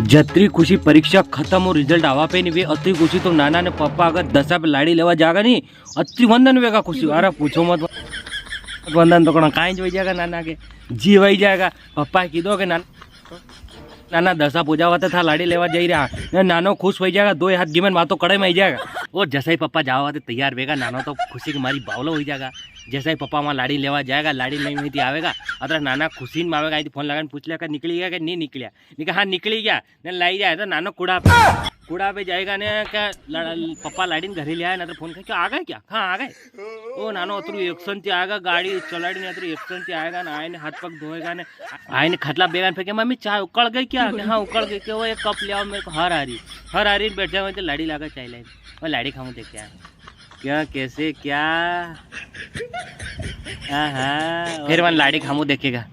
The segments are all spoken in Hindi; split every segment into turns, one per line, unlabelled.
जत्री खुशी परीक्षा खत्म और रिजल्ट आवा पे नहीं वे अति खुशी तो नाना ने पप्पा अगर 10 पे लाड़ी लेवा जाएगा नहीं अति वंदन वेगा खुशी। अरे पूछो मत वंदन तो कहीं काई जो जाएगा नाना के जी वही जाएगा। पप्पा कीधो के नाना 10 पूजा होता था लाड़ी लेवा जा रहा नानो खुश हो जाएगा 2 हाथ गिमन मातो कड़े में ही जाएगा। और जैसा ही पप्पा जावा तैयार वेगा नानो तो खुशी की मारी बावलो हो जाएगा। जैसा ही पप्पा वहाँ लाड़ी लेवा जाएगा लाड़ी नहीं हुई थी आवेगा अगर नाना खुशी में आवेगा फोन लगा पूछ लिया निकली गया कि नहीं निकलिया निकल हाँ निकली गया ने लाई जाए तो नानो कूड़ा पे जाएगा ने क्या पप्पा लाड़ी घरे ले आए ना तो फोन कर क्या आ गए क्या हाँ आ गए ओ नानो अतरू एक्शन से आएगा गाड़ी चलाड़ी नहीं अतरू एक्शन से आएगा ना आए ने हाथ पग धोएगा ने आए ने खतला बेगान फेंके मम्मी चाय उकड़ गई क्या हाँ उकड़ गई क्या वो एक कप ले आओ मेरे को हर आ रही बैठ जाओ तो लाड़ी लगा चाय लाई मैं लाड़ी खाऊँ देख क्या कैसे क्या हाँ फिर मैं लाड़ी खामू देखेगा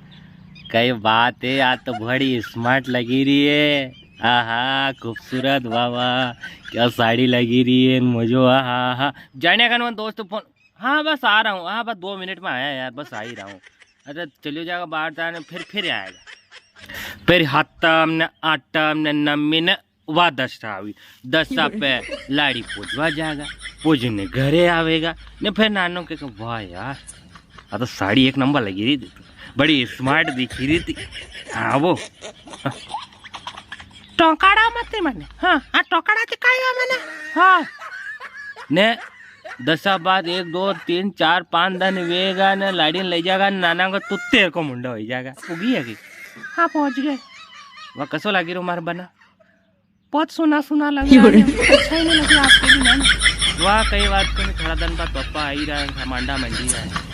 कई बात है आज तो बड़ी स्मार्ट लगी रही है। हाँ खूबसूरत बाबा क्या साड़ी लगी रही है मुझे। हाँ जाने का दोस्त फोन हाँ बस आ रहा हूँ हाँ बस 2 मिनट में आया यार बस आ ही रहा हूँ। अरे चलिए जाएगा बाहर जाने फिर आएगा फिर हत्तम न आटम न नम्मी न वाह 10 आई 10 पे लाड़ी पूजवा जाएगा पूजने घरे आवेगा ने फिर नानो के वाह यार तो साड़ी एक नंबर लगी रही थी बड़ी स्मार्ट दिखी रही थी। हाँ वो टोकाड़ा मत मैंने हाँ टोकाड़ा चिकाया मैंने हाँ ने 10 बाद 1 2 3 4 5 दिन वेगा ने लाड़ी ले जाएगा नाना को तो तेरे को मुंडा हो जाएगा उगी है कि हाँ पहुंच गए। वह कसो लगी रो मार बना बहुत सुना लगा अच्छा ही नहीं लगे आपके भी ना। वाह कई बात तो थोड़ा दिन बाद पप्पा आई रहा है मांडा मंडी रहा है।